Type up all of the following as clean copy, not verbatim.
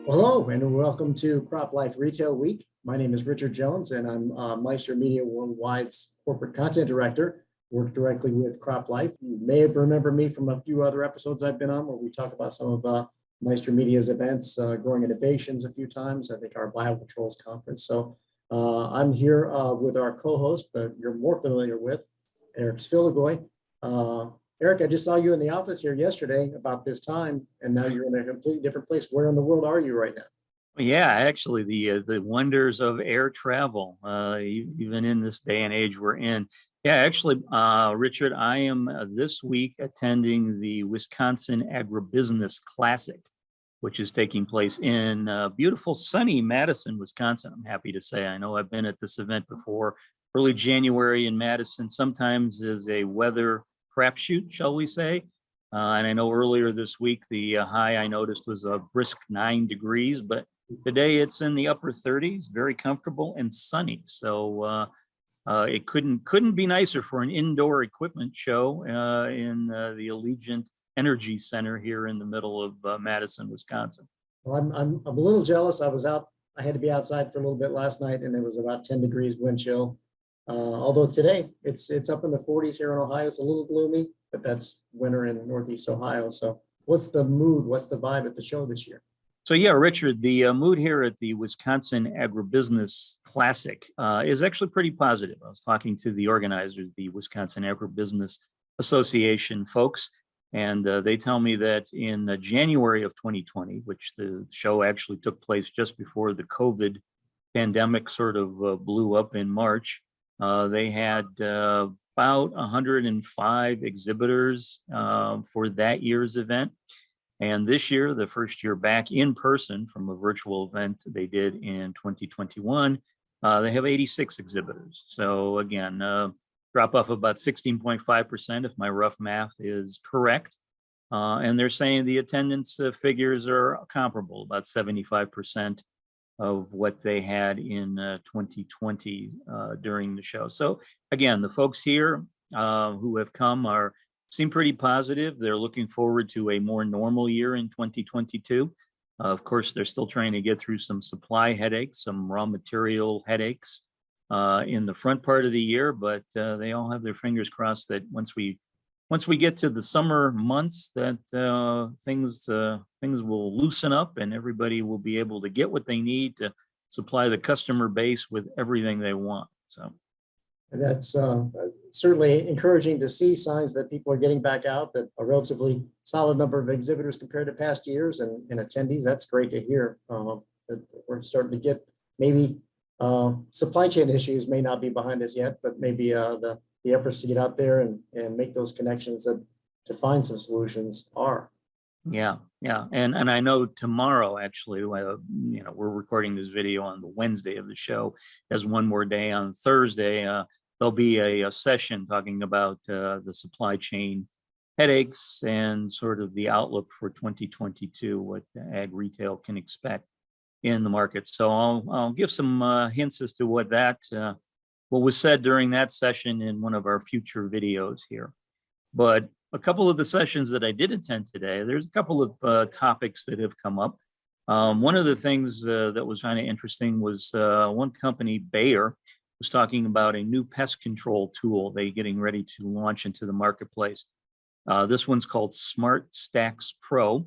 Well, hello, and welcome to CropLife Retail Week. My name is Richard Jones, and I'm Meister Media Worldwide's Corporate Content Director. Work directly with CropLife. You may remember me from a few other episodes I've been on where we talk about some of Meister Media's events, Growing Innovations a few times, I think our Biocontrols conference. So I'm here with our co-host that you're more familiar with, Eric Sfiligoj. Eric, I just saw you in the office here yesterday about this time, and now you're in a completely different place. Where in the world are you right now? Yeah, actually, the wonders of air travel, even in this day and age we're in. Yeah, actually, Richard, I am this week attending the Wisconsin Agribusiness Classic, which is taking place in beautiful, sunny Madison, Wisconsin. I'm happy to say. I know I've been at this event before. Early January in Madison sometimes is a weather crapshoot, shall we say. And I know earlier this week, the high I noticed was a brisk 9 degrees, but today it's in the upper 30s, very comfortable and sunny. So it couldn't be nicer for an indoor equipment show in the Allegiant Energy Center here in the middle of Madison, Wisconsin. Well, I'm a little jealous. I had to be outside for a little bit last night, and it was about 10 degrees wind chill. Although today it's up in the 40s here in Ohio. It's a little gloomy, but that's winter in Northeast Ohio. So what's the mood? What's the vibe at the show this year? So yeah, Richard, the mood here at the Wisconsin Agribusiness Classic is actually pretty positive. I was talking to the organizers, the Wisconsin Agribusiness Association folks, and they tell me that in January of 2020, which the show actually took place just before the COVID pandemic sort of blew up in March, they had about 105 exhibitors for that year's event. And this year, the first year back in person from a virtual event they did in 2021, they have 86 exhibitors. So again, drop off about 16.5% if my rough math is correct. And they're saying the attendance figures are comparable, about 75% of what they had in 2020 during the show. So again, the folks here who have come seem pretty positive. They're looking forward to a more normal year in 2022. Of course, they're still trying to get through some supply headaches, some raw material headaches in the front part of the year, but they all have their fingers crossed that once we get to the summer months, that things will loosen up and everybody will be able to get what they need to supply the customer base with everything they want. So. And that's certainly encouraging to see signs that people are getting back out, that a relatively solid number of exhibitors compared to past years and attendees. That's great to hear. That we're starting to get maybe supply chain issues may not be behind us yet, but maybe the efforts to get out there and make those connections to find some solutions are. Yeah. And I know tomorrow, actually, we're recording this video on the Wednesday of the show. As one more day on Thursday, there'll be a session talking about the supply chain headaches and sort of the outlook for 2022, what ag retail can expect in the market. So I'll give some hints as to what was said during that session in one of our future videos here. But a couple of the sessions that I did attend today, there's a couple of topics that have come up. One of the things that was kind of interesting was one company, Bayer, was talking about a new pest control tool they're getting ready to launch into the marketplace. This one's called Smart Stacks Pro,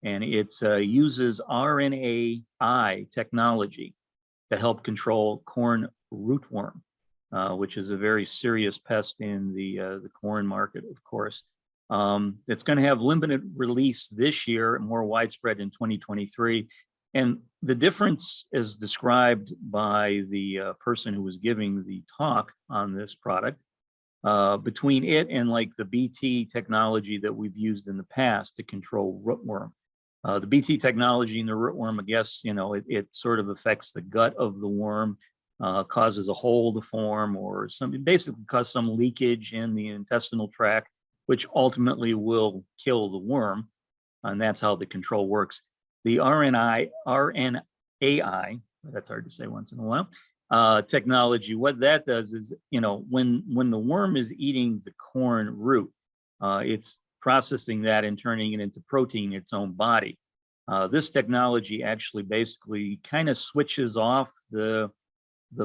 and it uses RNAi technology to help control corn rootworm, which is a very serious pest in the corn market, of course. It's going to have limited release this year, more widespread in 2023. And the difference is described by the person who was giving the talk on this product between it and like the BT technology that we've used in the past to control rootworm. The BT technology in the rootworm, I guess, it sort of affects the gut of the worm, causes a hole to form or something, basically cause some leakage in the intestinal tract, which ultimately will kill the worm. And that's how the control works. The RNAi, that's hard to say once in a while, technology, what that does is, when the worm is eating the corn root, it's processing that and turning it into protein in its own body. This technology actually basically kind of switches off the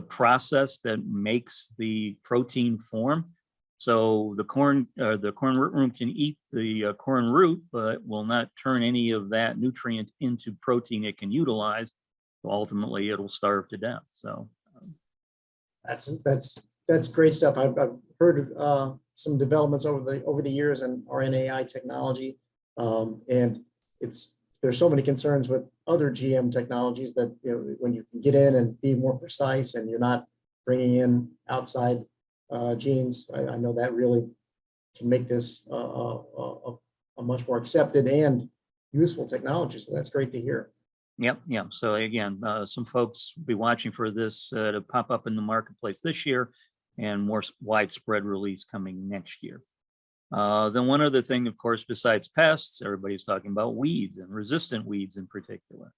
process that makes the protein form. So the corn rootworm can eat the corn root, but will not turn any of that nutrient into protein it can utilize. So ultimately, it'll starve to death. So that's great stuff. I've heard some developments over the years in RNAi technology, and there's so many concerns with other GM technologies that, you know, when you can get in and be more precise and you're not bringing in outside genes, I know that really can make this a much more accepted and useful technology. So that's great to hear. Yep. So again, some folks will be watching for this to pop up in the marketplace this year, and more widespread release coming next year. Then one other thing, of course, besides pests, everybody's talking about weeds and resistant weeds in particular.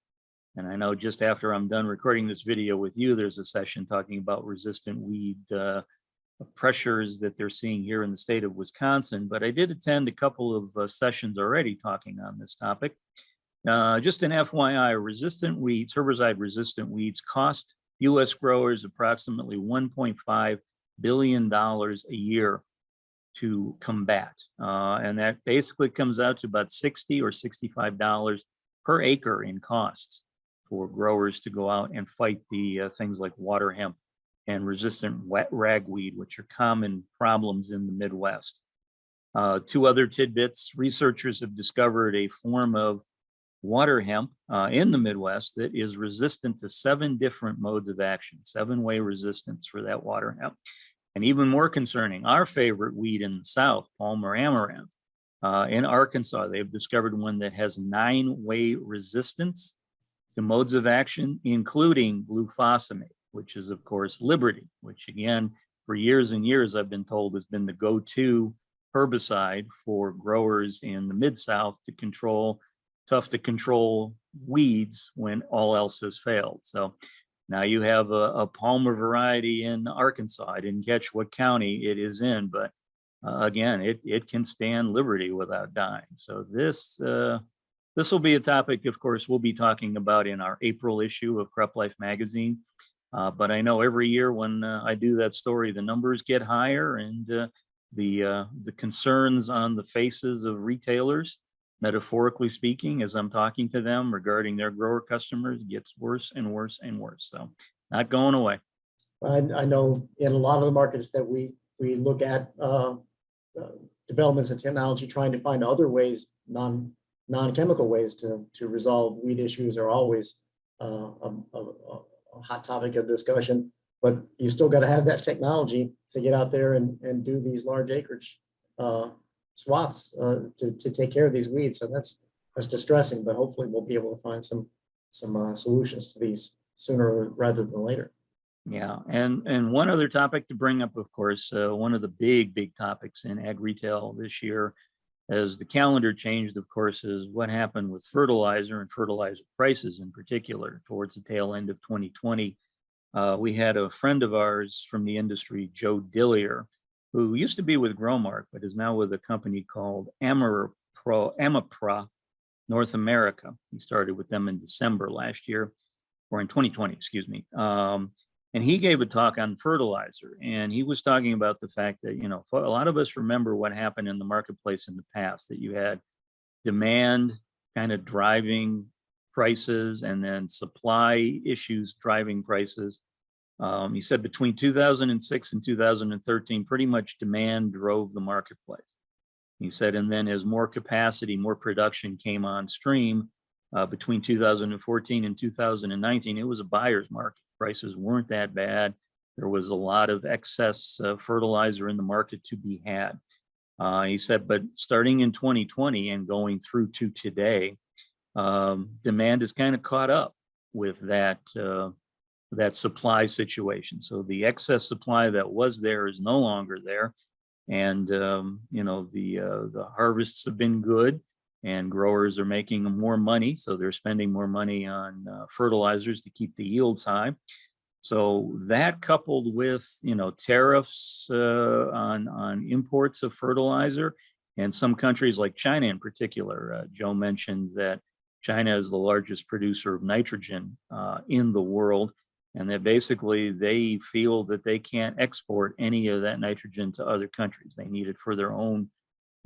And I know just after I'm done recording this video with you, there's a session talking about resistant weed pressures that they're seeing here in the state of Wisconsin. But I did attend a couple of sessions already talking on this topic. Just an FYI, resistant weeds, herbicide resistant weeds cost U.S. growers approximately $1.5 billion a year to combat. And that basically comes out to about $60 or $65 per acre in costs for growers to go out and fight the things like water hemp and resistant ragweed, which are common problems in the Midwest. Two other tidbits: researchers have discovered a form of water hemp in the Midwest that is resistant to 7 different modes of action, 7-way resistance for that water hemp. And even more concerning, our favorite weed in the South, Palmer amaranth, in Arkansas, they've discovered one that has 9-way resistance to modes of action, including glufosinate, which is, of course, Liberty, which again, for years and years, I've been told has been the go-to herbicide for growers in the Mid-South to control tough to control weeds when all else has failed. So now you have a Palmer variety in Arkansas. I didn't catch what county it is in, but again, it can stand Liberty without dying. So this will be a topic, of course, we'll be talking about in our April issue of CropLife magazine. But I know every year when I do that story, the numbers get higher, and the concerns on the faces of retailers, metaphorically speaking, as I'm talking to them regarding their grower customers, gets worse and worse and worse. So not going away. I know in a lot of the markets that we look at developments in technology, trying to find other ways, non-chemical ways to resolve weed issues are always a hot topic of discussion. But you still got to have that technology to get out there and do these large acreage swaths to take care of these weeds. So that's distressing, but hopefully we'll be able to find some solutions to these sooner rather than later. Yeah, and one other topic to bring up, of course, one of the big topics in ag retail this year, as the calendar changed, of course, is what happened with fertilizer and fertilizer prices in particular towards the tail end of 2020. We had a friend of ours from the industry, Joe Dillier, who used to be with Growmark, but is now with a company called Amapra North America. He started with them in December last year, or in 2020, excuse me. And he gave a talk on fertilizer, and he was talking about the fact that, you know, a lot of us remember what happened in the marketplace in the past, that you had demand kind of driving prices and then supply issues driving prices. He said between 2006 and 2013, pretty much demand drove the marketplace. He said, and then as more capacity, more production came on stream between 2014 and 2019, it was a buyer's market. Prices weren't that bad. There was a lot of excess fertilizer in the market to be had. He said, but starting in 2020 and going through to today, demand is kind of caught up with that supply situation. So the excess supply that was there is no longer there. And, you know, the harvests have been good and growers are making more money. So they're spending more money on fertilizers to keep the yields high. So that coupled with, you know, tariffs on imports of fertilizer, and some countries like China in particular, Joe mentioned that China is the largest producer of nitrogen in the world, and that basically they feel that they can't export any of that nitrogen to other countries. They need it for their own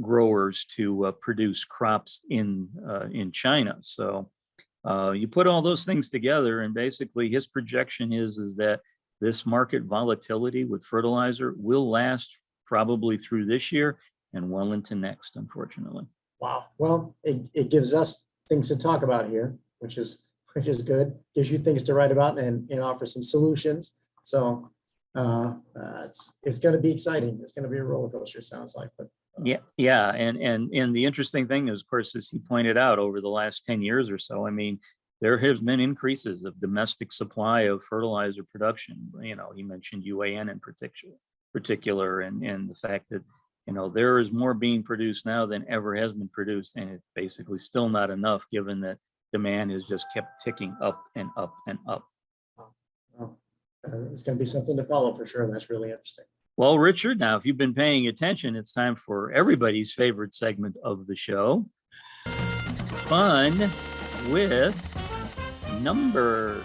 growers to produce crops in China. So you put all those things together, and basically his projection is that this market volatility with fertilizer will last probably through this year and well into next, unfortunately. Wow. Well, it gives us things to talk about here, which is good. Gives you things to write about and offer some solutions. So it's going to be exciting. It's going to be a roller coaster, sounds like. But yeah, and the interesting thing is, of course, as he pointed out, over the last 10 years or so, I mean, there has been increases of domestic supply of fertilizer production. You know, he mentioned UAN in particular, and the fact that, you know, there is more being produced now than ever has been produced, and it's basically still not enough, given that demand has just kept ticking up and up and up. well, it's going to be something to follow for sure. That's really interesting. Well, Richard, now if you've been paying attention, it's time for everybody's favorite segment of the show, Fun with Numbers.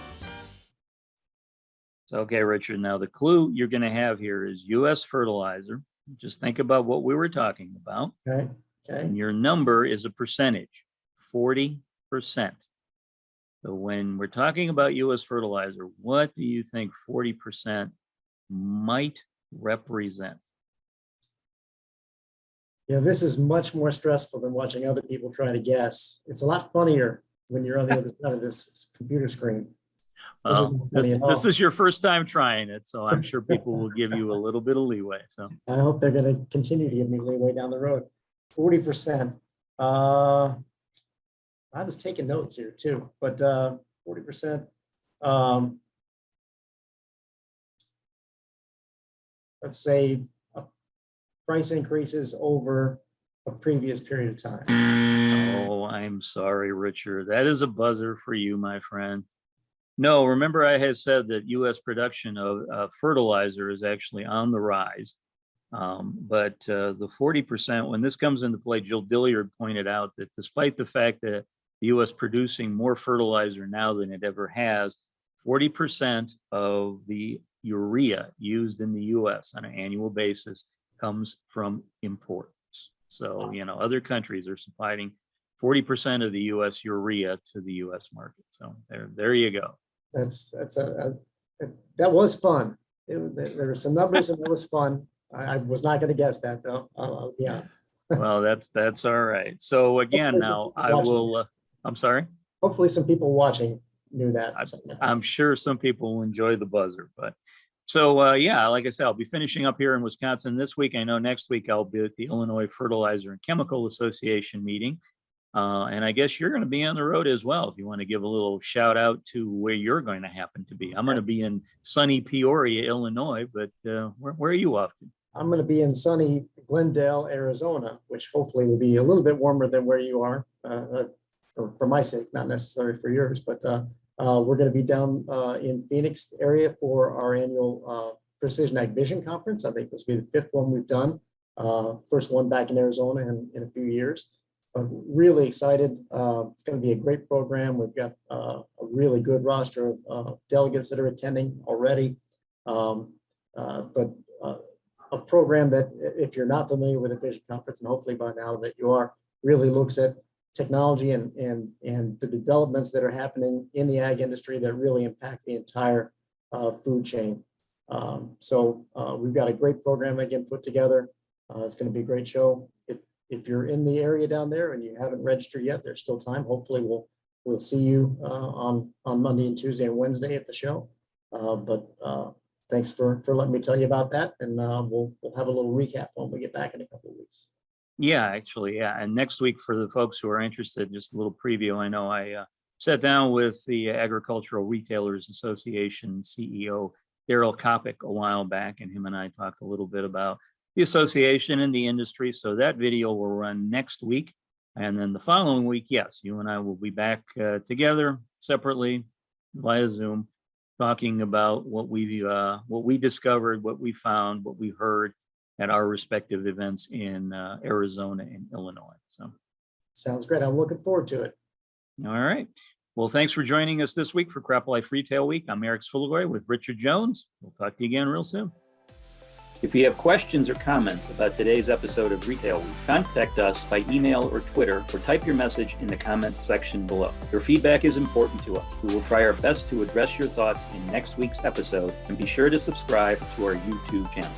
So, okay, Richard, now the clue you're going to have here is U.S. fertilizer. Just think about what we were talking about. Okay. And your number is a percentage, 40%. So when we're talking about U.S. fertilizer, what do you think 40% might represent? Yeah, this is much more stressful than watching other people try to guess. It's a lot funnier when you're on the other side of this computer screen. This is your first time trying it, so I'm sure people will give you a little bit of leeway. So I hope they're going to continue to give me leeway down the road. 40%. I was taking notes here too, but 40%. Let's say price increases over a previous period of time. Oh, I'm sorry, Richard. That is a buzzer for you, my friend. No, remember I had said that U.S. production of fertilizer is actually on the rise. But the 40%, when this comes into play, Jill Dilliard pointed out that despite the fact that the U.S. producing more fertilizer now than it ever has, 40% of the urea used in the U.S. on an annual basis comes from imports. So, you know, other countries are supplying 40% of the U.S. urea to the U.S. market. So there you go. That was fun. There were some numbers and it was fun. I was not going to guess that though. I'll be honest. Well, that's all right. So again, now I will, I'm sorry. Hopefully some people watching knew that. I'm sure some people will enjoy the buzzer, but so yeah, like I said, I'll be finishing up here in Wisconsin this week. I know next week I'll be at the Illinois Fertilizer and Chemical Association meeting. And I guess you're going to be on the road as well. If you want to give a little shout out to where you're going to happen to be. I'm going to be in sunny Peoria, Illinois, but where are you off to? I'm going to be in sunny Glendale, Arizona, which hopefully will be a little bit warmer than where you are, for my sake, not necessarily for yours. But we're going to be down in Phoenix area for our annual Precisionag Vision Conference. I think this will be the 5th one we've done. First one back in Arizona in a few years. Really excited. It's going to be a great program. We've got a really good roster of delegates that are attending already. But a program that, if you're not familiar with a vision conference, and hopefully by now that you are, really looks at technology and the developments that are happening in the ag industry that really impact the entire food chain. So we've got a great program again put together. It's going to be a great show. If you're in the area down there and you haven't registered yet, there's still time. Hopefully we'll see you on Monday and Tuesday and Wednesday at the show. But thanks for letting me tell you about that. And we'll have a little recap when we get back in a couple of weeks. Yeah, actually, yeah. And next week, for the folks who are interested, just a little preview. I know I sat down with the Agricultural Retailers Association CEO, Daryl Kopic, a while back, and him and I talked a little bit about the association and the industry. So that video will run next week. And then the following week, yes, you and I will be back together separately via Zoom, talking about what we discovered, what we found, what we heard at our respective events in Arizona and Illinois. So sounds great. I'm looking forward to it. All right. Well, thanks for joining us this week for CropLife Retail Week. I'm Eric Sfiligoj with Richard Jones. We'll talk to you again real soon. If you have questions or comments about today's episode of Retail Week, contact us by email or Twitter, or type your message in the comments section below. Your feedback is important to us. We will try our best to address your thoughts in next week's episode, and be sure to subscribe to our YouTube channel.